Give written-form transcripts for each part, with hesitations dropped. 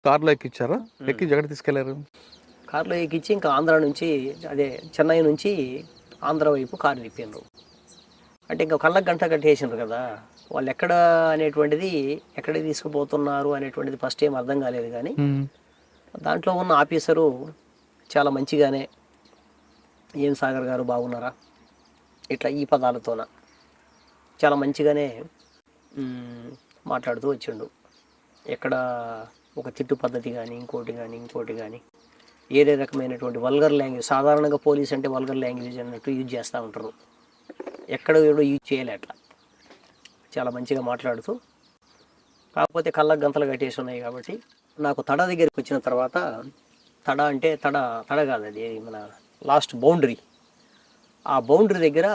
కార్లో ఎక్కిచ్చారా? ఎక్కించి ఎక్కడ తీసుకెళ్లారు? కారులో ఎక్కించి ఇంకా ఆంధ్ర నుంచి, అదే చెన్నై నుంచి ఆంధ్ర వైపు కారు తిప్పిండ్రు. అంటే ఇంకా కళ్ళకు గంట కట్టేసిండ్రు కదా, వాళ్ళు ఎక్కడ అనేటువంటిది, ఎక్కడికి తీసుకుపోతున్నారు అనేటువంటిది ఫస్ట్ ఏం అర్థం కాలేదు. కానీ దాంట్లో ఉన్న ఆఫీసరు చాలా మంచిగానే, ఏం సాగర్ గారు బాగున్నారా, ఇట్లా ఈ పదాలతోన చాలా మంచిగానే మాట్లాడుతూ వచ్చిండు. ఎక్కడ ఒక తిట్టు పద్ధతి కానీ ఇంకోటి కానీ ఏదే రకమైనటువంటి వల్గర్ లాంగ్వేజ్, సాధారణంగా పోలీస్ అంటే వల్గర్ లాంగ్వేజ్ అన్నట్టు యూజ్ చేస్తూ ఉంటారు. ఎక్కడ కూడా యూజ్ చేయలే అట్లా, చాలా మంచిగా మాట్లాడుతూ. కాకపోతే కళ్ళకు గంతలు కట్టేసి ఉన్నాయి కాబట్టి నాకు తడ దగ్గరికి వచ్చిన తర్వాత, తడ అంటే తడ కాదు, అది మన లాస్ట్ బౌండరీ. ఆ బౌండరీ దగ్గర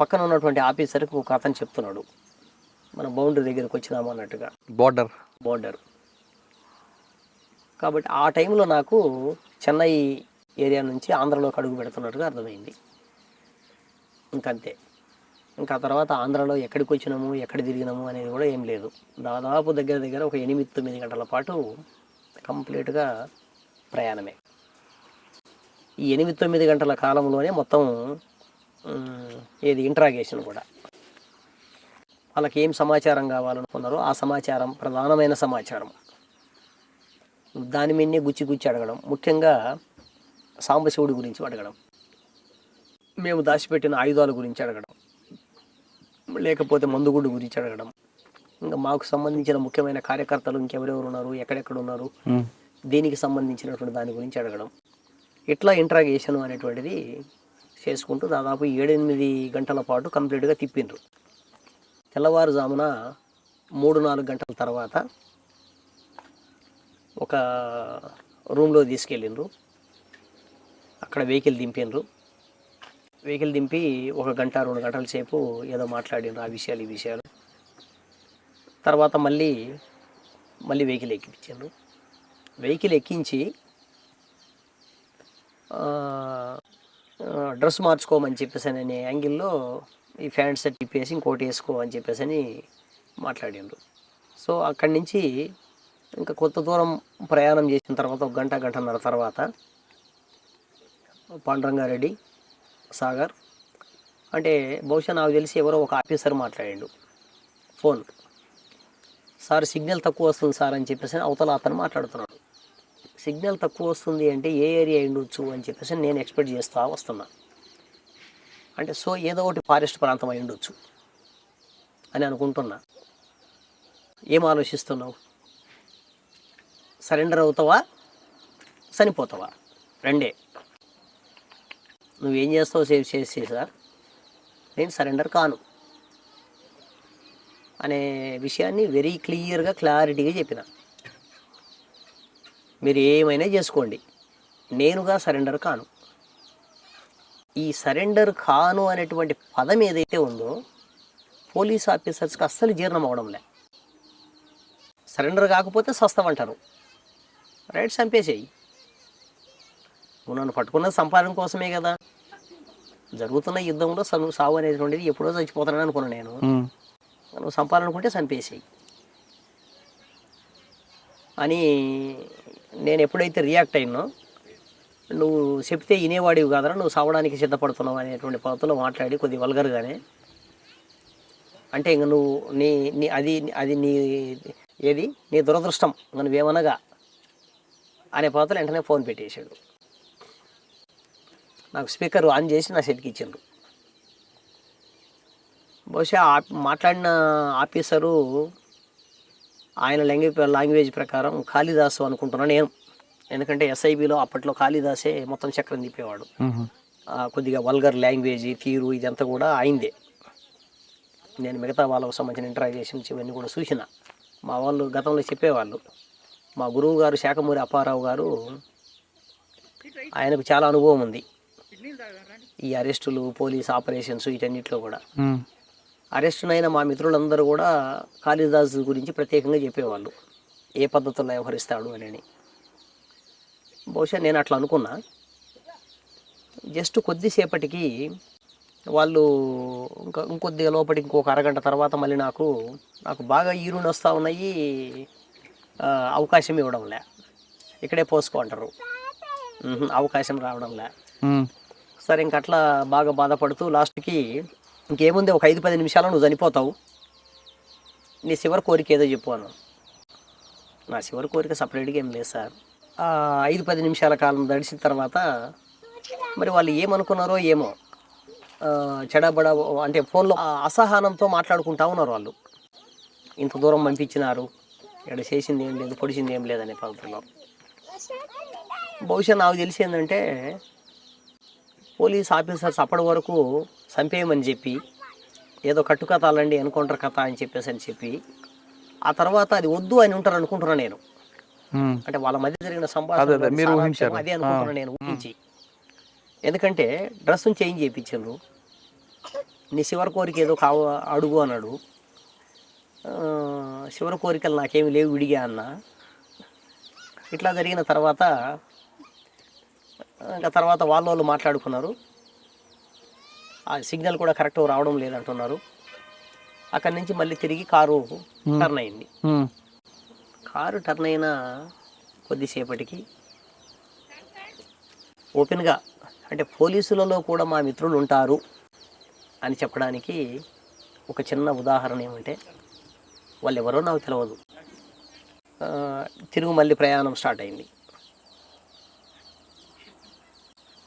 పక్కన ఉన్నటువంటి ఆఫీసర్కి ఒక అతను చెప్తున్నాడు, మన బౌండరీ దగ్గరికి వచ్చినాము అన్నట్టుగా. బోర్డర్ కాబట్టి ఆ టైంలో నాకు చెన్నై ఏరియా నుంచి ఆంధ్రలోకి అడుగు పెడుతున్నట్టుగా అర్థమైంది. ఇంకంతే. ఇంకా తర్వాత ఆంధ్రాలో ఎక్కడికి వచ్చినాము, ఎక్కడ తిరిగినాము అనేది కూడా ఏం లేదు. దాదాపు దగ్గర ఒక 8-9 గంటల పాటు కంప్లీట్గా ప్రయాణమే. ఈ 8-9 గంటల కాలంలోనే మొత్తం ఏది ఇంట్రాగేషన్ కూడా. వాళ్ళకి ఏం సమాచారం కావాలనుకున్నారో ఆ సమాచారం, ప్రధానమైన సమాచారం, దాని మీదనే గుచ్చి అడగడం. ముఖ్యంగా సాంబశివుడి గురించి అడగడం, మేము దాచిపెట్టిన ఆయుధాల గురించి అడగడం, లేకపోతే మందుగుడ్డు గురించి అడగడం, ఇంకా మాకు సంబంధించిన ముఖ్యమైన కార్యకర్తలు ఇంకెవరెవరు ఉన్నారు, ఎక్కడెక్కడ ఉన్నారు, దీనికి సంబంధించినటువంటి దాని గురించి అడగడం. ఇట్లా ఇంట్రాగేషన్ అనేటువంటిది చేసుకుంటూ దాదాపు 7-8 గంటల పాటు కంప్లీట్గా తిప్పిండ్రు. తెల్లవారుజామున 3-4 గంటల తర్వాత ఒక రూమ్లో తీసుకెళ్ళిండ్రు. అక్కడ వెహికల్ దింపిండ్రు. వెహికల్ దింపి 1 గంట 2 గంటల సేపు ఏదో మాట్లాడిండ్రు, ఆ విషయాలు ఈ విషయాలు. తర్వాత మళ్ళీ వెహికల్ ఎక్కించిండ్రు. వెహికల్ ఎక్కించి డ్రెస్ మార్చుకోమని చెప్పేసి అనే యాంగిల్లో ఈ ప్యాంట్ షర్ట్ తిప్పేసి ఇంకోటి వేసుకో అని చెప్పేసి అని మాట్లాడిండ్రు. సో అక్కడి నుంచి ఇంకా కొంత దూరం ప్రయాణం చేసిన తర్వాత 1 గంట గంటన్నర తర్వాత పాండురంగారెడ్డి సాగర్ అంటే బహుశా నాకు తెలిసి ఎవరో ఒక ఆఫీసర్ మాట్లాడిండు ఫోన్. సార్ సిగ్నల్ తక్కువ వస్తుంది సార్ అని చెప్పేసి అవతల అతను మాట్లాడుతున్నాడు. సిగ్నల్ తక్కువ వస్తుంది అంటే ఏ ఏరియా ఉండొచ్చు అని చెప్పేసి నేను ఎక్స్పెక్ట్ చేస్తూ వస్తున్నా. అంటే సో ఏదో ఒకటి ఫారెస్ట్ ప్రాంతం అయి ఉండొచ్చు అని అనుకుంటున్నా. ఏం ఆలోచిస్తున్నావు? సరెండర్ అవుతావా, చనిపోతావా? రెండే. నువ్వేం చేస్తావు చేసి సార్, నేను సరెండర్ కాను అనే విషయాన్ని వెరీ క్లియర్గా క్లారిటీగా చెప్పిన. మీరు ఏమైనా చేసుకోండి, నేనుగా సరెండర్ కాను. ఈ సరెండర్ కాను అనేటువంటి పదం ఏదైతే ఉందో పోలీస్ ఆఫీసర్స్కి అస్సలు జీర్ణం అవడంలే. సరెండర్ కాకపోతే సస్తమంటారు. రైట్, చంపేసేయి. నువ్వు నన్ను పట్టుకున్నది సంపాదన కోసమే కదా. జరుగుతున్న యుద్ధంలో సావు అనేటువంటిది ఎప్పుడో చచ్చిపోతానని అనుకున్నాను నేను. నువ్వు సంపాదనుకుంటే చంపేసేయి అని నేను ఎప్పుడైతే రియాక్ట్ అయినో, నువ్వు చెప్తే వినేవాడివి కాదరా, నువ్వు సావడానికి సిద్ధపడుతున్నావు అనేటువంటి పద్ధతిలో మాట్లాడి కొద్ది వల్గర్గానే. అంటే ఇంక నువ్వు నీ అది నీ దురదృష్టం నువ్వేమనగా అనే పద్ధతిలో వెంటనే ఫోన్ పెట్టేశాడు. నాకు స్పీకర్ ఆన్ చేసి నా సెట్కి ఇచ్చిండు. బహుశా మాట్లాడిన ఆఫీసరు ఆయన లాంగ్వేజ్ ప్రకారం కాళిదాసు అనుకుంటున్నాను నేను. ఎందుకంటే ఎస్ఐబిలో అప్పట్లో కాళిదాసే మొత్తం చక్రం తిప్పేవాడు. కొద్దిగా వల్గర్ లాంగ్వేజ్ తీరు ఇదంతా కూడా అయిందే. నేను మిగతా వాళ్ళకు సంబంధించిన ఇంటరాగేషన్స్ ఇవన్నీ కూడా చూసిన. మా వాళ్ళు గతంలో చెప్పేవాళ్ళు. మా గురువు గారు శాఖమూరి అప్పారావు గారు, ఆయనకు చాలా అనుభవం ఉంది ఈ అరెస్టులు, పోలీస్ ఆపరేషన్స్ వీటన్నిటిలో కూడా. అరెస్టునైన మా మిత్రులందరూ కూడా కాళిదాసు గురించి ప్రత్యేకంగా చెప్పేవాళ్ళు, ఏ పద్ధతుల్లో వ్యవహరిస్తాడు అని. బహుశా నేను అట్లా అనుకున్నా. జస్ట్ కొద్దిసేపటికి వాళ్ళు ఇంకొద్దిగా లోపలికి ఇంకొక అరగంట తర్వాత మళ్ళీ నాకు బాగా ఈరుని వస్తూ ఉన్నాయి, అవకాశం ఇవ్వడంలే, ఇక్కడే పోసుకో అంటారు. అవకాశం రావడంలే. ఉమ్. సరే ఇంక అట్లా బాగా బాధపడుతూ లాస్ట్కి ఇంకేముంది, ఒక 5-10 నిమిషాలు నువ్వు చనిపోతావు, నీ చివరి కోరిక ఏదో చెప్పు అన్నాను. నా చివరి కోరిక సపరేట్గా ఏం లేదు సార్. 5-10 నిమిషాల కాలం గడిచిన తర్వాత మరి వాళ్ళు ఏమనుకున్నారో ఏమో, చెడబడ అంటే ఫోన్లో అసహనంతో మాట్లాడుకుంటా ఉన్నారు వాళ్ళు. ఇంత దూరం పంపించినారు, ఇక్కడ చేసింది ఏం లేదు, పొడిచింది ఏం లేదనే పద్ధతిలో. బహుశా నాకు తెలిసి ఏంటంటే పోలీస్ ఆఫీసర్స్ అప్పటి వరకు చంపేయమని చెప్పి, ఏదో కట్టుకథలండి ఎన్కౌంటర్ కథ అని చెప్పి ఆ తర్వాత అది వద్దు అని ఉంటారు అనుకుంటున్నా నేను. ఉమ్. అంటే వాళ్ళ మధ్య జరిగిన అదే సంభాషణ అదే మీరు ఊహించారు. అదే అనుకుంటున్నా నేను ఊహించి. ఎందుకంటే డ్రెస్సును చేంజ్ చేయించారు, నీ చివరి కోరిక ఏదో అడుగు అన్నాడు. చివరి కోరికలు నాకేమి లేవు విడిగా అన్న. ఇట్లా జరిగిన తర్వాత ఇంకా తర్వాత వాళ్ళు మాట్లాడుకున్నారు. ఆ సిగ్నల్ కూడా కరెక్ట్ రావడం లేదంటున్నారు. అక్కడి నుంచి మళ్ళీ తిరిగి కారు టర్న్ అయింది. ఉమ్. కారు టర్న్ అయిన కొద్దిసేపటికి ఓపెన్గా, అంటే పోలీసులలో కూడా మా మిత్రులు ఉంటారు అని చెప్పడానికి ఒక చిన్న ఉదాహరణ ఏమంటే, వాళ్ళు ఎవరో నాకు తెలియదు. తిరుగు మళ్ళీ ప్రయాణం స్టార్ట్ అయింది.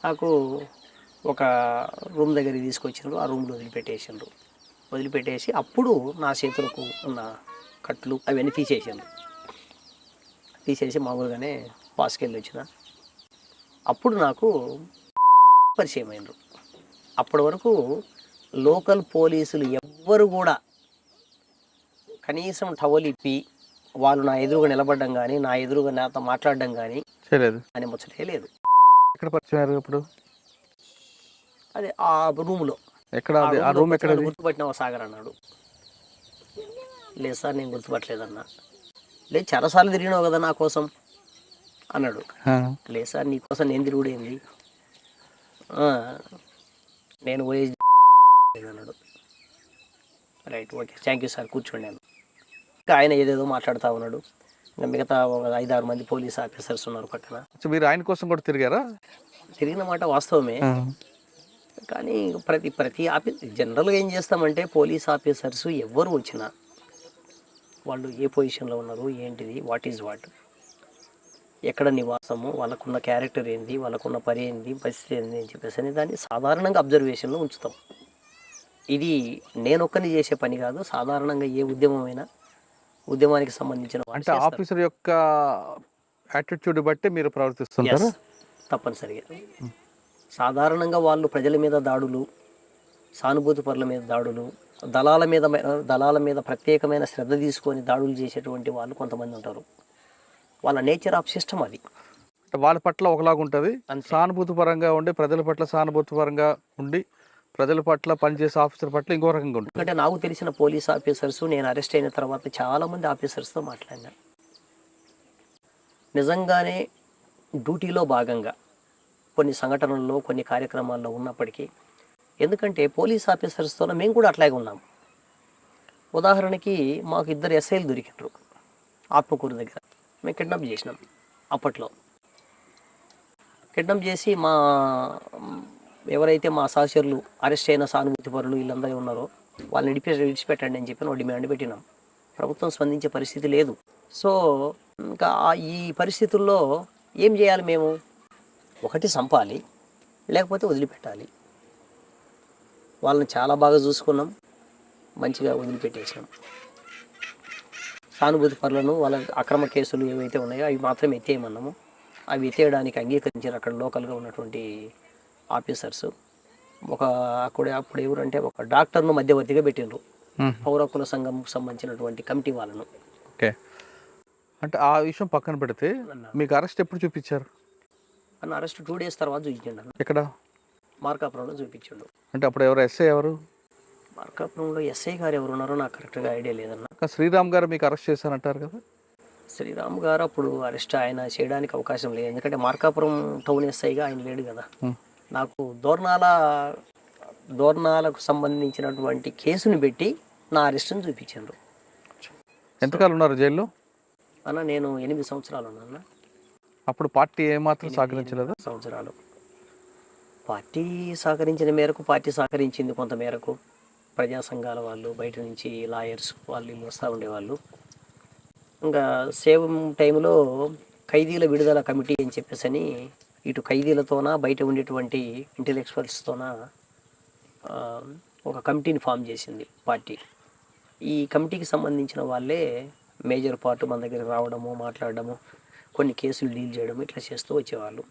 నాకు ఒక రూమ్ దగ్గరికి తీసుకొచ్చిండ్రు, ఆ రూమ్లో వదిలిపెట్టేసి అప్పుడు నా చేతులకు ఉన్న కట్లు అవన్నీ తీసేసి మామూలుగానే పాస్కెళ్ళి వచ్చిన. అప్పుడు నాకు పరిచయం అయినరు. అప్పటి వరకు లోకల్ పోలీసులు ఎవ్వరు కూడా కనీసం టవల్ ఇప్పి వాళ్ళు నా ఎదురుగా నిలబడడం కానీ, నా ఎదురుగా నాతో మాట్లాడడం కానీ చేయలేదు అని ముచ్చటే లేదు. ఎక్కడ పరిచయం ఇప్పుడు? అదే ఆ రూమ్లో. ఎక్కడ? ఆ రూమ్ ఎక్కడ? గుర్తుపట్టినావా సాగర్ అన్నాడు. లేదు సార్ నేను గుర్తుపట్టలేదన్నా. లేదు చాలాసార్లు తిరిగినావు కదా నా కోసం అన్నాడు. లేదు సార్ నీకోసం నేను తిరుగుడేంది, నేను పోయి అన్నాడు. Right, okay, thank you sir, కూర్చోండి అన్న. ఇంకా ఆయన ఏదేదో మాట్లాడుతూ ఉన్నాడు. ఇంకా మిగతా 5-6 మంది పోలీస్ ఆఫీసర్స్ ఉన్నారు పక్కన. మీరు ఆయన కోసం కూడా తిరిగారా? తిరిగిన మాట వాస్తవమే, కానీ ప్రతి ఆఫీస్ జనరల్గా ఏం చేస్తామంటే పోలీస్ ఆఫీసర్స్ ఎవరు వచ్చినా వాళ్ళు ఏ పొజిషన్లో ఉన్నారు, ఏంటిది, వాట్ ఈజ్ వాట్, ఎక్కడ నివాసము, వాళ్ళకున్న క్యారెక్టర్ ఏంది, వాళ్ళకున్న పని ఏంది, పరిస్థితి ఏంది అని చెప్పేసి అని దాన్ని సాధారణంగా అబ్జర్వేషన్లో ఉంచుతాం. ఇది నేను ఒక్కని చేసే పని కాదు, సాధారణంగా ఏ ఉద్యమానికి సంబంధించిన అంటే ఆఫీసర్ యొక్క యాటిట్యూడ్ బట్టి మీరు ప్రవర్తిస్తుంటారు. తప్పనిసరిగా సాధారణంగా వాళ్ళు ప్రజల మీద దాడులు, సానుభూతి పరుల మీద దాడులు, దళాల మీద ప్రత్యేకమైన శ్రద్ధ తీసుకొని దాడులు చేసేటువంటి వాళ్ళు కొంతమంది ఉంటారు. వాళ్ళ నేచర్ ఆఫ్ సిస్టమ్ అది. వాళ్ళ పట్ల ఒకలాగా ఉంటుంది, సానుభూతి పరంగా ఉండి ప్రజల పట్ల సానుభూతి పరంగా ఉండి ప్రజల పట్ల పనిచేసే ఆఫీసర్ పట్ల ఇంకో రకంగా ఉంటుంది. ఎందుకంటే నాకు తెలిసిన పోలీస్ ఆఫీసర్స్, నేను అరెస్ట్ అయిన తర్వాత చాలామంది ఆఫీసర్స్తో మాట్లాడినా. నిజంగానే డ్యూటీలో భాగంగా కొన్ని సంఘటనల్లో, కొన్ని కార్యక్రమాల్లో ఉన్నప్పటికీ, ఎందుకంటే పోలీస్ ఆఫీసర్స్తో మేము కూడా అట్లాగే ఉన్నాం. ఉదాహరణకి మాకు 2 ఎస్ఐలు దొరికినారు ఆత్మకూరు దగ్గర. మేము కిడ్నాప్ చేసినాం. అప్పట్లో కిడ్నాప్ చేసి ఎవరైతే మా సహచరులు అరెస్ట్ అయిన సానుభూతి పరులు వీళ్ళందరూ ఉన్నారో వాళ్ళని విడిచిపెట్టండి అని చెప్పి డిమాండ్ పెట్టినాం. ప్రభుత్వం స్పందించే పరిస్థితి లేదు. సో ఇంకా ఈ పరిస్థితుల్లో ఏం చేయాలి మేము? ఒకటి చంపాలి, లేకపోతే వదిలిపెట్టాలి. వాళ్ళని చాలా బాగా చూసుకున్నాం, మంచిగా వదిలిపెట్టేసినాం. సానుభూతి పరులను, వాళ్ళ అక్రమ కేసులు ఏవైతే ఉన్నాయో అవి మాత్రం ఎత్తేయమన్నాము. అవి ఎత్తేయడానికి అంగీకరించారు అక్కడ లోకల్గా ఉన్నటువంటి ఆఫీసర్స్. అప్పుడు ఎవరంటే ఒక డాక్టర్ను మధ్యవర్తిగా పెట్టిండ్రు, పౌర హక్కుల సంఘం సంబంధించినటువంటి కమిటీ వాళ్ళను. ఓకే, అంటే ఆ విషయం పక్కన పెడితే మీకు అరెస్ట్ ఎప్పుడు చూపించారు? అన్న అరెస్ట్ 2 days తర్వాత చూపించండి అన్న. ఎక్కడ? మార్కాపురంలో చూపించండు. అంటే అప్పుడు ఎవరు ఎస్ఐ ఎవరు? మార్కాపురంలో ఎస్ఐ గారు ఎవరు ఉన్నారో నాకు కరెక్ట్గా ఐడియా లేదన్న. శ్రీరామ్ గారు మీకు అరెస్ట్ చేశారంటారు కదా? శ్రీరామ్ గారు అప్పుడు అరెస్ట్ ఆయన చేయడానికి అవకాశం లేదు, ఎందుకంటే మార్కాపురం టౌన్ ఎస్ఐగా ఆయన లేడు కదా. నాకు దోర్నాలకు సంబంధించినటువంటి కేసుని పెట్టి నా అరెస్ట్ని చూపించారు. ఎంతకాలం ఉన్నారు జైల్లో? అన్న నేను 8 సంవత్సరాలు ఉన్నాను. అప్పుడు పార్టీ ఏమాత్రం సహకరించలేదు. సంవత్సరాలు పార్టీ సహకరించిన మేరకు పార్టీ సహకరించింది కొంత మేరకు. ప్రజా సంఘాల వాళ్ళు, బయట నుంచి లాయర్స్ వాళ్ళు వీళ్ళు వస్తూ ఉండేవాళ్ళు. ఇంకా సేమ్ టైంలో ఖైదీల విడుదల కమిటీ అని చెప్పేసి అని ఇటు ఖైదీలతోన బయట ఉండేటువంటి ఇంటెలెక్చువల్స్తోన ఒక కమిటీని ఫామ్ చేసింది పార్టీ. ఈ కమిటీకి సంబంధించిన వాళ్ళే మేజర్ పార్ట్ మన దగ్గర రావడము, మాట్లాడడము, కొన్ని కేసులు డీల్ చేయడము ఇట్లా చేస్తూ వచ్చేవాళ్ళు.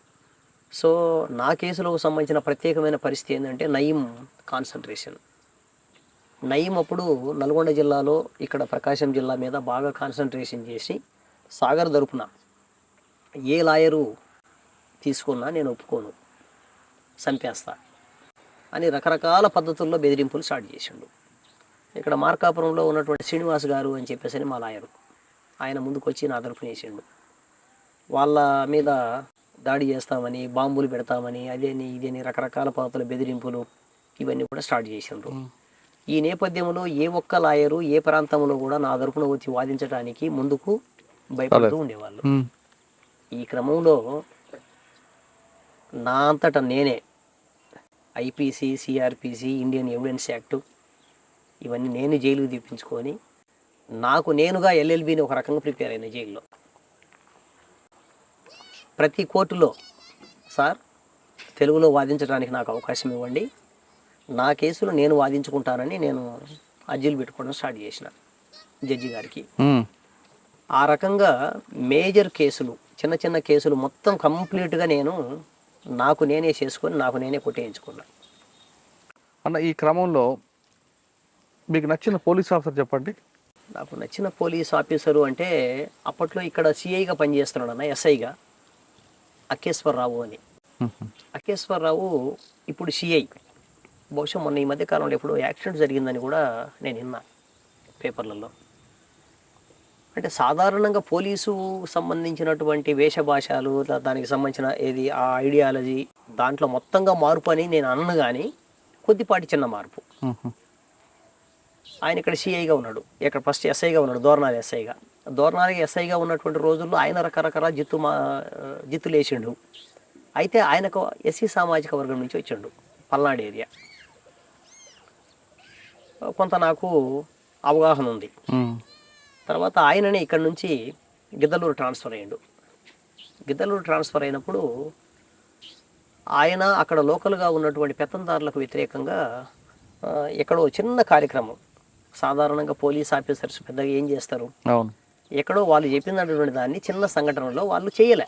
సో నా కేసులో సంబంధించిన ప్రత్యేకమైన పరిస్థితి ఏంటంటే నయీం కాన్సన్ట్రేషన్. నయీం అప్పుడు నల్గొండ జిల్లాలో ఇక్కడ ప్రకాశం జిల్లా మీద బాగా కాన్సన్ట్రేషన్ చేసి సాగర్ తరపున ఏ లాయరు తీసుకున్నా నేను ఒప్పుకోను, చంపేస్తా అని రకరకాల పద్ధతుల్లో బెదిరింపులు స్టార్ట్ చేసిండు. ఇక్కడ మార్కాపురంలో ఉన్నటువంటి శ్రీనివాస్ గారు అని చెప్పేసి అని మా లాయరు, ఆయన ముందుకు వచ్చి నా తరపున వేసిండు. వాళ్ళ మీద దాడి చేస్తామని, బాంబులు పెడతామని, అదేని ఇదేని రకరకాల పద్ధతుల బెదిరింపులు ఇవన్నీ కూడా స్టార్ట్ చేసిండ్రు. ఈ నేపథ్యంలో ఏ ఒక్క లాయరు ఏ ప్రాంతంలో కూడా నా తరపున వచ్చి వాదించడానికి ముందుకు భయపడుతూ ఉండేవాళ్ళు. ఈ క్రమంలో నా అంతటా నేనే IPC, CrPC, Indian evidence act ఇవన్నీ నేను జైలుకు తెప్పించుకొని నాకు నేనుగా ఎల్ఎల్బిని ఒక రకంగా ప్రిపేర్ అయిన జైల్లో. ప్రతి కోర్టులో సార్ తెలుగులో వాదించడానికి నాకు అవకాశం ఇవ్వండి, నా కేసులు నేను వాదించుకుంటానని నేను అర్జీలు పెట్టుకోవడం స్టార్ట్ చేసిన జడ్జి గారికి. ఆ రకంగా మేజర్ కేసులు, చిన్న చిన్న కేసులు మొత్తం కంప్లీట్గా నేను నాకు నేనే చేసుకొని నాకు నేనే కొట్టేయించుకున్నా. అన్న ఈ క్రమంలో మీకు నచ్చిన పోలీస్ ఆఫీసర్ చెప్పండి. నాకు నచ్చిన పోలీస్ ఆఫీసరు అంటే అప్పట్లో ఇక్కడ సిఐగా పనిచేస్తున్నాడు అన్న, ఎస్ఐగా అక్కేశ్వరరావు అని. అక్కేశ్వరరావు ఇప్పుడు సిఐ. బహుశా మొన్న ఈ మధ్య కాలంలో ఎప్పుడో యాక్సిడెంట్ జరిగిందని కూడా నేను విన్నా పేపర్లలో. అంటే సాధారణంగా పోలీసు సంబంధించినటువంటి వేషభాషలు, దానికి సంబంధించిన ఏది ఆ ఐడియాలజీ దాంట్లో మొత్తంగా మార్పు అని నేను అన్ను, కానీ కొద్దిపాటి చిన్న మార్పు. ఆయన ఇక్కడ సిఐగా ఉన్నాడు, ఇక్కడ ఫస్ట్ ఎస్ఐగా ఉన్నాడు, దోర్నాలి ఎస్ఐగా. దోర్నాలి ఎస్ఐగా ఉన్నటువంటి రోజుల్లో ఆయన రకరకాల జిత్తులు వేసిండు. అయితే ఆయనకు ఎస్సీ సామాజిక వర్గం నుంచి వచ్చిండు, పల్నాడు ఏరియా. కొంత నాకు అవగాహన ఉంది. తర్వాత ఆయననే ఇక్కడ నుంచి గిద్దలూరు ట్రాన్స్ఫర్ అయ్యిండు. గిద్దలూరు ట్రాన్స్ఫర్ అయినప్పుడు ఆయన అక్కడ లోకల్గా ఉన్నటువంటి పెత్తందారులకు వ్యతిరేకంగా ఎక్కడో చిన్న కార్యక్రమం, సాధారణంగా పోలీస్ ఆఫీసర్స్ పెద్దగా ఏం చేస్తారు, ఎక్కడో వాళ్ళు చెప్పినటువంటి దాన్ని చిన్న సంఘటనలో వాళ్ళు చేయలే.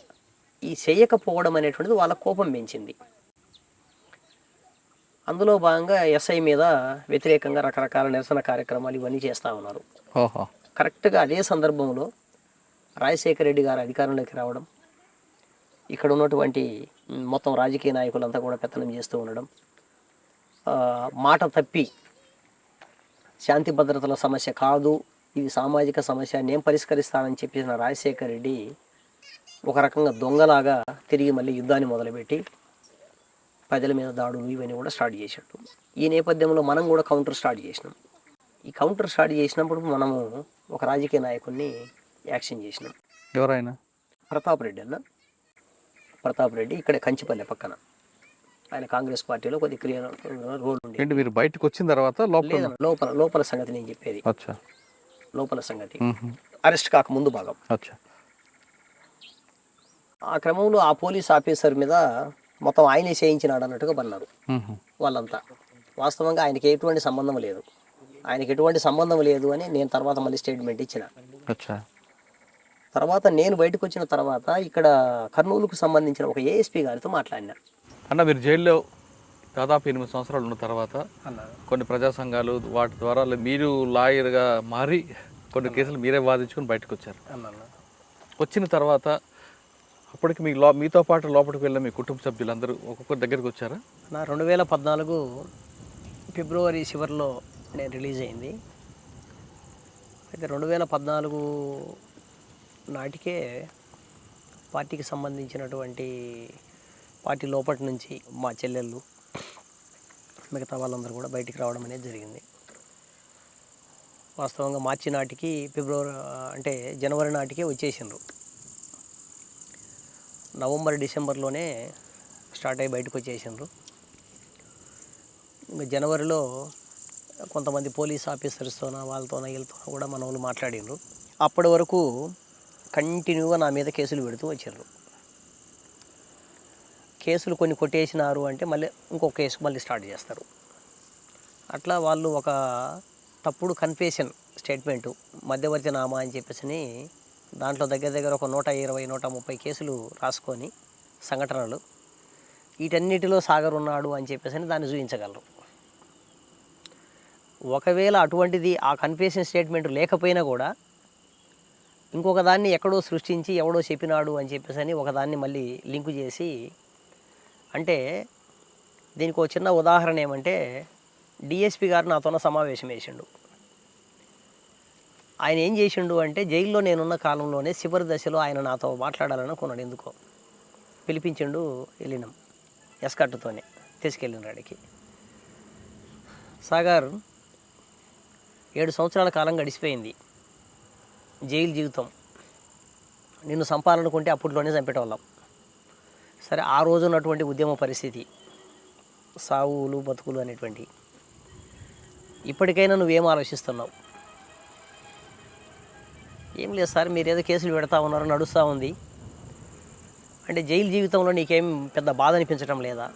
ఈ చేయకపోవడం అనేటువంటిది వాళ్ళ కోపం పెంచింది. అందులో భాగంగా ఎస్ఐ మీద వ్యతిరేకంగా రకరకాల నిరసన కార్యక్రమాలు ఇవన్నీ చేస్తూ ఉన్నారు. కరెక్ట్గా అదే సందర్భంలో రాజశేఖర రెడ్డి గారు అధికారంలోకి రావడం, ఇక్కడ ఉన్నటువంటి మొత్తం రాజకీయ నాయకులంతా కూడా పెత్తనం చేస్తూ ఉండడం, మాట తప్పి శాంతి భద్రతల సమస్య కాదు, ఇది సామాజిక సమస్య, నేను పరిష్కరిస్తానని చెప్పేసిన రాజశేఖర రెడ్డి ఒక రకంగా దొంగలాగా తిరిగి మళ్ళీ యుద్ధాన్ని మొదలుపెట్టి ప్రజల మీద దాడులు ఇవన్నీ కూడా స్టార్ట్ చేసాడు. ఈ నేపథ్యంలో మనం కూడా కౌంటర్ స్టార్ట్ చేసినాం. ఈ కౌంటర్ స్టార్ట్ చేసినప్పుడు మనము ఒక రాజకీయ నాయకుడిని యాక్షన్ చేసినాం. ఎవరైనా? ప్రతాప్ రెడ్డి అన్న. ప్రతాప్ రెడ్డి ఇక్కడ కంచిపల్లె పక్కన, ఆయన కాంగ్రెస్ పార్టీలో కొద్ది క్లియర్ రోల్ ఉంది. మీరు బయటకు వచ్చిన తర్వాత లోపల సంగతి నేను చెప్పేది, లోపల సంగతి అరెస్ట్ కాక ముందు భాగం. ఆ క్రమంలో ఆ పోలీస్ ఆఫీసర్ మీద మొత్తం ఆయనే చేయించినాడు అన్నట్టుగా పన్నారు వాళ్ళంతా. వాస్తవంగా ఆయనకి ఎటువంటి సంబంధం లేదు, ఆయనకి ఎటువంటి సంబంధం లేదు అని నేను తర్వాత మళ్ళీ స్టేట్మెంట్ ఇచ్చిన. తర్వాత నేను బయటకు వచ్చిన తర్వాత ఇక్కడ కర్నూలుకు సంబంధించిన ఒక ఏఎస్పీ గారితో మాట్లాడినా. అన్న మీరు జైల్లో దాదాపు 8 సంవత్సరాలు ఉన్న తర్వాత కొన్ని ప్రజా సంఘాలు వాటి ద్వారా మీరు లాయర్గా మారి కొన్ని కేసులు మీరే వాదించుకొని బయటకు వచ్చారు. వచ్చిన తర్వాత అప్పటికి మీతో పాటు లోపలికి వెళ్ళిన మీ కుటుంబ సభ్యులందరూ ఒక్కొక్కరి దగ్గరికి వచ్చారా? నా 2014 ఫిబ్రవరి చివరిలో నేను రిలీజ్ అయింది. అయితే 2014 నాటికే పార్టీకి సంబంధించినటువంటి పార్టీ లోపటి నుంచి మా చెల్లెళ్ళు మిగతా వాళ్ళందరూ కూడా బయటికి రావడం అనేది జరిగింది. వాస్తవంగా మార్చి నాటికి ఫిబ్రవరి అంటే జనవరి నాటికి వచ్చేసిండ్రు. నవంబర్ డిసెంబర్లోనే స్టార్ట్ అయ్యి బయటకు వచ్చేసిండ్రు. ఇంకా జనవరిలో కొంతమంది పోలీస్ ఆఫీసర్స్తోన వాళ్ళతోన వీళ్ళతోన కూడా మన వాళ్ళు మాట్లాడిండ్రు. అప్పటి వరకు కంటిన్యూగా నా మీద కేసులు పెడుతూ వచ్చారు. కేసులు కొన్ని కొట్టేసినారు అంటే మళ్ళీ ఇంకో కేసు మళ్ళీ స్టార్ట్ చేస్తారు. అట్లా వాళ్ళు ఒక తప్పుడు కన్ఫెషన్ స్టేట్మెంటు మధ్యవర్తి నామా అని చెప్పేసి దాంట్లో దగ్గర దగ్గర ఒక 120, 130 కేసులు రాసుకొని సంఘటనలు వీటన్నిటిలో సాగర్ ఉన్నాడు అని చెప్పేసి దాన్ని చూపించగలరు. ఒకవేళ అటువంటిది ఆ కన్ఫెషన్ స్టేట్మెంట్ లేకపోయినా కూడా ఇంకొక దాన్ని ఎక్కడో సృష్టించి ఎవడో చెప్పినాడు అని చెప్పేసి ఒకదాన్ని మళ్ళీ లింకు చేసి, అంటే దీనికి ఒక చిన్న ఉదాహరణ ఏమంటే డిఎస్పి గారు నాతోన సమావేశం వేసిండు. ఆయన ఏం చేసిండు అంటే జైల్లో నేనున్న కాలంలోనే చివరి దశలో ఆయన నాతో మాట్లాడాలనుకున్నాడు. ఎందుకో పిలిపించిండు, వెళ్ళినాం ఎస్కట్టుతోనే తీసుకెళ్ళిన రాడికి. సాగర్ 7 సంవత్సరాల కాలం గడిచిపోయింది, జైలు జీవితం. నిన్ను చంపాలనుకుంటే అప్పట్లోనే చంపేటోళ్ళం. సరే, ఆ రోజు ఉన్నటువంటి ఉద్యమ పరిస్థితి, సావులు బతుకులు అనేటువంటి, ఇప్పటికైనా నువ్వేం ఆలోచిస్తున్నావు? ఏం లేదు సార్, మీరు ఏదో కేసులు పెడతా ఉన్నారు, నడుస్తూ ఉంది అంటే జైలు జీవితంలో నీకేం పెద్ద బాధ అనిపించడం లేదా?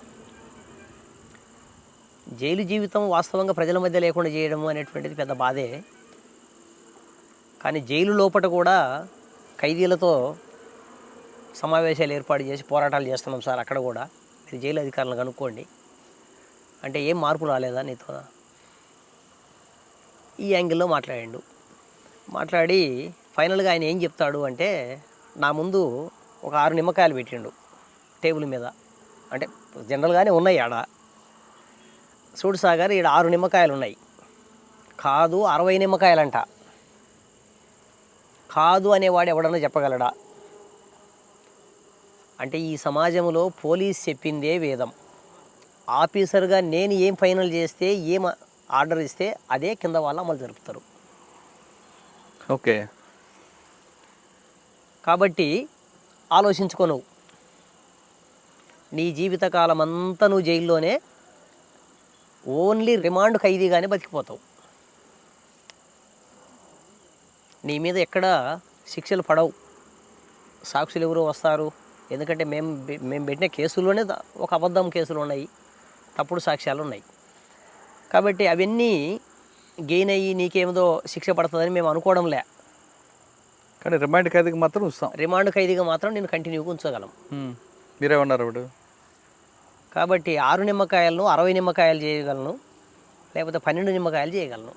జైలు జీవితం వాస్తవంగా ప్రజల మధ్య లేకుండా చేయడము అనేటువంటిది పెద్ద బాధే. కానీ జైలు లోపల కూడా ఖైదీలతో సమావేశాలు ఏర్పాటు చేసి పోరాటాలు చేస్తున్నాం సార్. అక్కడ కూడా మీరు జైలు అధికారులను కనుక్కోండి అంటే ఏం మార్పు రాలేదా నీతో? ఈ యాంగిల్లో మాట్లాడిండు. మాట్లాడి ఫైనల్గా ఆయన ఏం చెప్తాడు అంటే, నా ముందు ఒక 6 నిమ్మకాయలు పెట్టిండు టేబుల్ మీద. అంటే జనరల్గానే ఉన్నాయి ఆడ. చూడు సాగర్, ఈడ 6 నిమ్మకాయలు ఉన్నాయి, కాదు 60 నిమ్మకాయలంట. కాదు అనేవాడు ఎవడన్నా చెప్పగలడా? అంటే ఈ సమాజంలో పోలీస్ చెప్పిందే వేదం. ఆఫీసర్గా నేను ఏం ఫైనల్ చేస్తే, ఏం ఆర్డర్ ఇస్తే అదే కింద వాళ్ళు అమలు జరుపుతారు. ఓకే, కాబట్టి ఆలోచించుకో, నువ్వు నీ జీవితకాలం అంతా నువ్వు జైల్లోనే ఓన్లీ రిమాండ్ ఖైదీగానే బతికిపోతావు. నీ మీద ఎక్కడ శిక్షలు పడవు. సాక్షులు ఎవరు వస్తారు? ఎందుకంటే మేము పెట్టిన కేసుల్లోనే ఒక అబద్ధం కేసులు ఉన్నాయి, తప్పుడు సాక్ష్యాలు ఉన్నాయి. కాబట్టి అవన్నీ గెయిన్ అయ్యి నీకేమిదో శిక్ష పడుతుందని మేము అనుకోవడంలే. కానీ రిమాండ్ ఖైదీకి మాత్రం వస్తాం. రిమాండ్ ఖైదీగా మాత్రం నేను కంటిన్యూగా ఉంచగలం. మీరేమన్నారు ఇప్పుడు? కాబట్టి 6 నిమ్మకాయలను 60 నిమ్మకాయలు చేయగలను, లేకపోతే 12 నిమ్మకాయలు చేయగలను.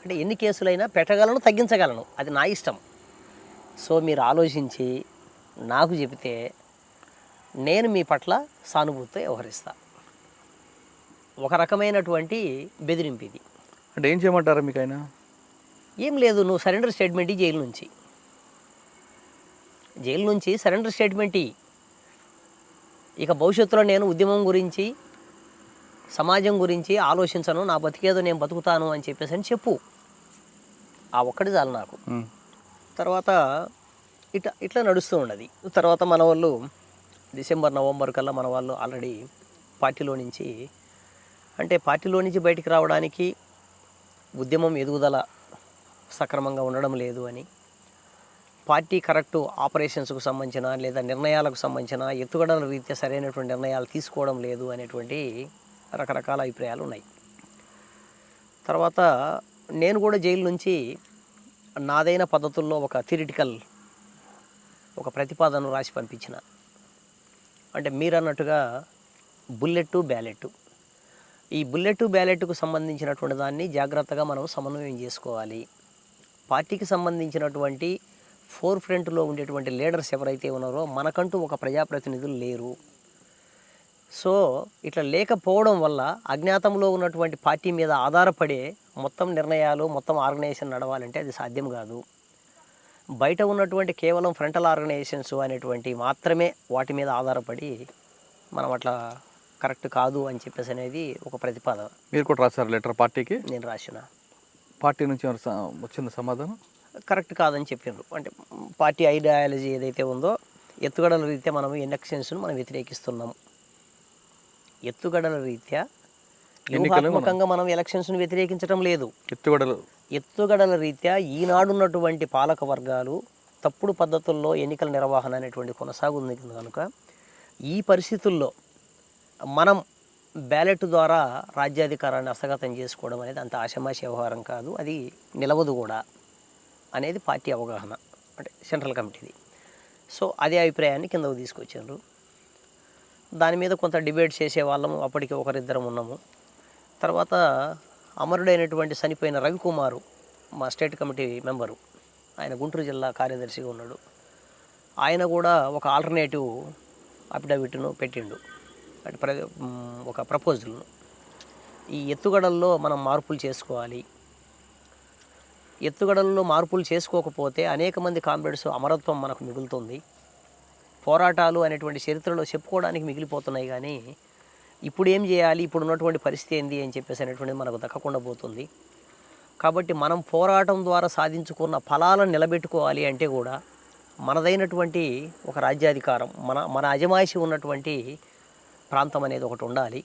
అంటే ఎన్ని కేసులైనా పెట్టగలను, తగ్గించగలను, అది నా ఇష్టం. సో మీరు ఆలోచించి నాకు చెబితే నేను మీ పట్ల సానుభూతితో వ్యవహరిస్తా. ఒక రకమైనటువంటి బెదిరింపు ఇది. అంటే ఏం చేయమంటారా మీకు ఆయన? ఏం లేదు, నువ్వు సరెండర్ స్టేట్మెంట్ జైలు నుంచి సరెండర్ స్టేట్మెంట్. ఇక భవిష్యత్తులో నేను ఉద్యమం గురించి, సమాజం గురించి ఆలోచించను, నా బతికేదో నేను బతుకుతాను అని చెప్పేసి అని చెప్పు. ఆ ఒక్కటి చాలు నాకు. తర్వాత ఇట్లా నడుస్తూ ఉన్నది. తర్వాత మన వాళ్ళు డిసెంబర్, నవంబర్ కల్లా మన వాళ్ళు ఆల్రెడీ పార్టీలో నుంచి బయటికి రావడానికి, ఉద్యమం ఎదుగుదల సక్రమంగా ఉండడం లేదు అని, పార్టీ కరెక్టు ఆపరేషన్స్కు సంబంధించిన లేదా నిర్ణయాలకు సంబంధించిన ఎత్తుగడల రీత్యా సరైనటువంటి నిర్ణయాలు తీసుకోవడం లేదు అనేటువంటి రకరకాల అభిప్రాయాలు ఉన్నాయి. తర్వాత నేను కూడా జైలు నుంచి నాదైన పద్ధతుల్లో ఒక థియరిటికల్ ఒక ప్రతిపాదన రాసి పంపించిన. అంటే మీరు అన్నట్టుగా బుల్లెట్ బ్యాలెట్, ఈ బుల్లెట్ బ్యాలెట్కు సంబంధించినటువంటి దాన్ని జాగ్రత్తగా మనం సమన్వయం చేసుకోవాలి. పార్టీకి సంబంధించినటువంటి ఫోర్ ఫ్రంట్లో ఉండేటువంటి లీడర్స్ ఎవరైతే ఉన్నారో మనకంటూ ఒక ప్రజాప్రతినిధులు లేరు. సో ఇట్లా లేకపోవడం వల్ల అజ్ఞాతంలో ఉన్నటువంటి పార్టీ మీద ఆధారపడే మొత్తం నిర్ణయాలు, మొత్తం ఆర్గనైజేషన్ నడవాలంటే అది సాధ్యం కాదు. బయట ఉన్నటువంటి కేవలం ఫ్రంటల్ ఆర్గనైజేషన్స్ అనేటువంటి మాత్రమే వాటి మీద ఆధారపడి మనం అట్లా కరెక్ట్ కాదు అని చెప్పేసి అనేది ఒక ప్రతిపాదన. మీరు కూడా రాశారు లెటర్ పార్టీకి? నేను రాసిన. పార్టీ నుంచి ఏమైనా వచ్చింది సమాధానం? కరెక్ట్ కాదని చెప్పిండ్రు. అంటే పార్టీ ఐడియాలజీ ఏదైతే ఉందో ఎత్తుగడల రీత్యా మనం ఎలక్షన్స్ను మనం వ్యతిరేకిస్తున్నాము. ఎత్తుగడల రీత్యా వ్యూహాత్మకంగా మనం ఎలక్షన్స్ను వ్యతిరేకించడం లేదు. ఎత్తుగడల రీత్యా ఈనాడున్నటువంటి పాలక వర్గాలు తప్పుడు పద్ధతుల్లో ఎన్నికల నిర్వహణ అనేటువంటి కొనసాగుంది కనుక ఈ పరిస్థితుల్లో మనం బ్యాలెట్ ద్వారా రాజ్యాధికారాన్ని హస్తగతం చేసుకోవడం అనేది అంత ఆషామాషి వ్యవహారం కాదు, అది నిలవదు కూడా అనేది పార్టీ అవగాహన, అంటే సెంట్రల్ కమిటీది. సో అదే అభిప్రాయాన్ని కిందకు తీసుకొచ్చారు. దాని మీద కొంత డిబేట్ చేసే వాళ్ళము అప్పటికి ఒకరిద్దరం ఉన్నాము. తర్వాత అమరుడైనటువంటి చనిపోయిన రవికుమారు మా స్టేట్ కమిటీ మెంబరు, ఆయన గుంటూరు జిల్లా కార్యదర్శిగా ఉన్నాడు. ఆయన కూడా ఒక ఆల్టర్నేటివ్ అఫిడవిట్ను పెట్టిండు, అంటే ఒక ప్రపోజల్ను. ఈ ఎత్తుగడల్లో మనం మార్పులు చేసుకోవాలి, ఎత్తుగడల్లో మార్పులు చేసుకోకపోతే అనేక మంది కామ్రేడ్స్ అమరత్వం మనకు మిగులుతుంది, పోరాటాలు అనేటువంటి చరిత్రలో చెప్పుకోవడానికి మిగిలిపోతున్నాయి. కానీ ఇప్పుడు ఏం చేయాలి, ఇప్పుడు ఉన్నటువంటి పరిస్థితి ఏంది అని చెప్పేసి అనేటువంటిది మనకు దక్కకుండా పోతుంది. కాబట్టి మనం పోరాటం ద్వారా సాధించుకున్న ఫలాలను నిలబెట్టుకోవాలి అంటే కూడా మనదైనటువంటి ఒక రాజ్యాధికారం, మన అజమాయిషి ఉన్నటువంటి ప్రాంతం అనేది ఒకటి ఉండాలి.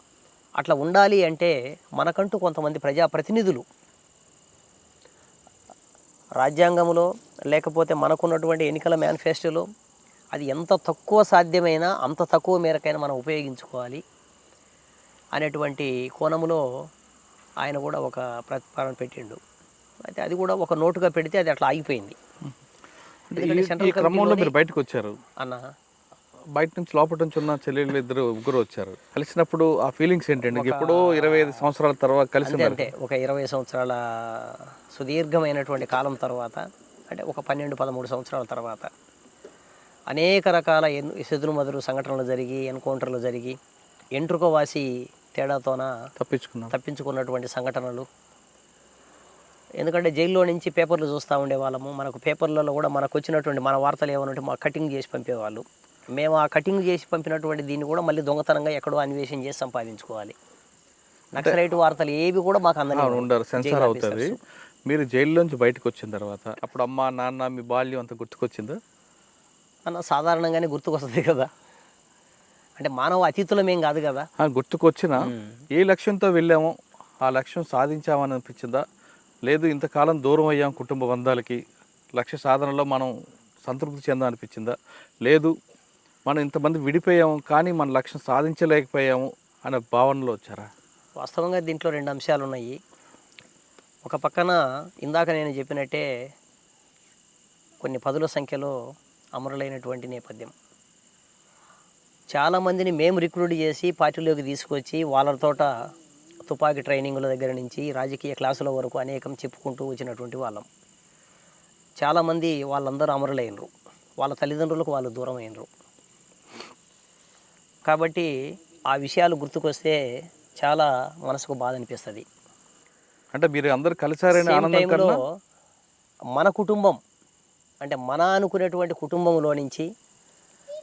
అట్లా ఉండాలి అంటే మనకంటూ కొంతమంది ప్రజాప్రతినిధులు రాజ్యాంగంలో లేకపోతే మనకున్నటువంటి ఎన్నికల మేనిఫెస్టోలో అది ఎంత తక్కువ సాధ్యమైనా అంత తక్కువ మేరకైనా మనం ఉపయోగించుకోవాలి అనేటువంటి కోణంలో ఆయన కూడా ఒక ప్రతిపాదన పెట్టిండు. అయితే అది కూడా ఒక నోటుగా పెడితే అది అట్లా ఆగిపోయింది. ఈ క్రమంలో మీరు బయటకు వచ్చారు అన్న, బయట నుంచి లోపల నుంచి ఉన్న చెల్లెళ్ళు ముగ్గురు వచ్చారు. కలిసినప్పుడు ఆ ఫీలింగ్స్ ఏంటండి? ఎప్పుడో 25 సంవత్సరాల తర్వాత కలిసి, అంటే ఒక 20 సంవత్సరాల సుదీర్ఘమైనటువంటి కాలం తర్వాత, అంటే ఒక 12-13 సంవత్సరాల తర్వాత అనేక రకాల ఎదురుమదురు సంఘటనలు జరిగి, ఎన్కౌంటర్లు జరిగి, ఎంట్రుకవాసి తేడాతోన తప్పించుకున్నటువంటి సంఘటనలు. ఎందుకంటే జైల్లో నుంచి పేపర్లు చూస్తూ ఉండేవాళ్ళము. మనకు పేపర్లలో కూడా మనకు వచ్చినటువంటి మన వార్తలు ఏమనంటే మా కటింగ్ చేసి పంపేవాళ్ళు. మేము ఆ కటింగ్ చేసి పంపినటువంటి దీన్ని కూడా మళ్ళీ దొంగతనంగా ఎక్కడో అన్వేషణ చేసి సంపాదించుకోవాలి. నక్సలైట్ వార్తలు ఏవి కూడా మాకు ఉండరు, సెన్సార్ అవుతుంది. మీరు జైల్లోంచి బయటకు వచ్చిన తర్వాత అప్పుడు అమ్మ నాన్న మీ బాల్యం అంత గుర్తుకొచ్చిందా అన్న? సాధారణంగానే గుర్తుకొస్తుంది కదా, అంటే మానవ అతీతులమేం కాదు కదా. గుర్తుకొచ్చినా ఏ లక్ష్యంతో వెళ్ళామో ఆ లక్ష్యం సాధించామని అనిపించిందా? లేదు ఇంతకాలం దూరం అయ్యాం కుటుంబ బంధాలకి, లక్ష్య సాధనలో మనం సంతృప్తి చెందాం అనిపించిందా? లేదు మనం ఇంతమంది విడిపోయాము కానీ మన లక్ష్యం సాధించలేకపోయాము అనే భావనలో వచ్చారా? వాస్తవంగా దీంట్లో 2 అంశాలు ఉన్నాయి. ఒక పక్కన ఇందాక నేను చెప్పినట్టే కొన్ని పదుల సంఖ్యలో అమరులైనటువంటి నేపథ్యం. చాలామందిని మేము రిక్రూట్ చేసి పార్టీలోకి తీసుకొచ్చి వాళ్ళతోట తుపాకీ ట్రైనింగ్ల దగ్గర నుంచి రాజకీయ క్లాసుల వరకు అనేకం చెప్పుకుంటూ వచ్చినటువంటి వాళ్ళం. చాలామంది వాళ్ళందరూ అమరులైనరు, వాళ్ళ తల్లిదండ్రులకు వాళ్ళు దూరం అయినరు. కాబట్టి ఆ విషయాలు గుర్తుకొస్తే చాలా మనసుకు బాధ అనిపిస్తుంది. అంటే మీరు అందరూ కలిసారని ఆనందం కన్నా మన కుటుంబం, అంటే మన అనుకునేటువంటి కుటుంబంలో నుంచి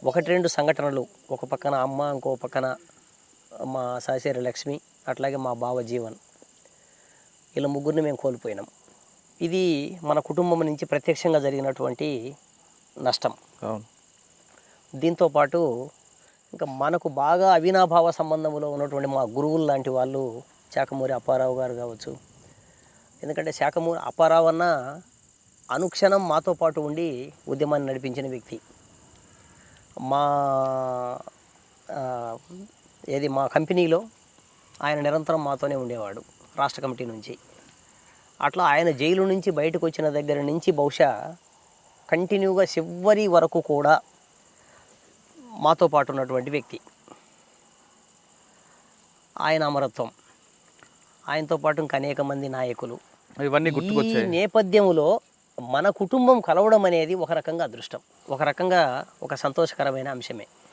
1-2 సంఘటనలు, ఒక పక్కన అమ్మ, ఇంకో పక్కన మా సాసేరి లక్ష్మి, అట్లాగే మా బావ జీవన్, ఇలా ముగ్గురిని మేము కోల్పోయినాం. ఇది మన కుటుంబం నుంచి ప్రత్యక్షంగా జరిగినటువంటి నష్టం. దీంతోపాటు ఇంకా మనకు బాగా అవినాభావ సంబంధంలో ఉన్నటువంటి మా గురువులు లాంటి వాళ్ళు శాఖమూరి అప్పారావు గారు కావచ్చు. ఎందుకంటే శాఖమూరి అప్పారావు అన్న అనుక్షణం మాతో పాటు ఉండి ఉద్యమాన్ని నడిపించిన వ్యక్తి. మా కంపెనీలో ఆయన నిరంతరం మాతోనే ఉండేవాడు రాష్ట్ర కమిటీ నుంచి. అట్లా ఆయన జైలు నుంచి బయటకు వచ్చిన దగ్గర నుంచి బహుశా కంటిన్యూగా చివరి వరకు కూడా మాతో పాటు ఉన్నటువంటి వ్యక్తి. ఆయన అమరత్వం, ఆయనతో పాటు ఇంకా అనేక మంది నాయకులు, ఇవన్నీ గుర్తుకొచ్చాయి. ఈ నేపథ్యంలో మన కుటుంబం కలవడం అనేది ఒక రకంగా అదృష్టం, ఒక రకంగా ఒక సంతోషకరమైన అంశమే.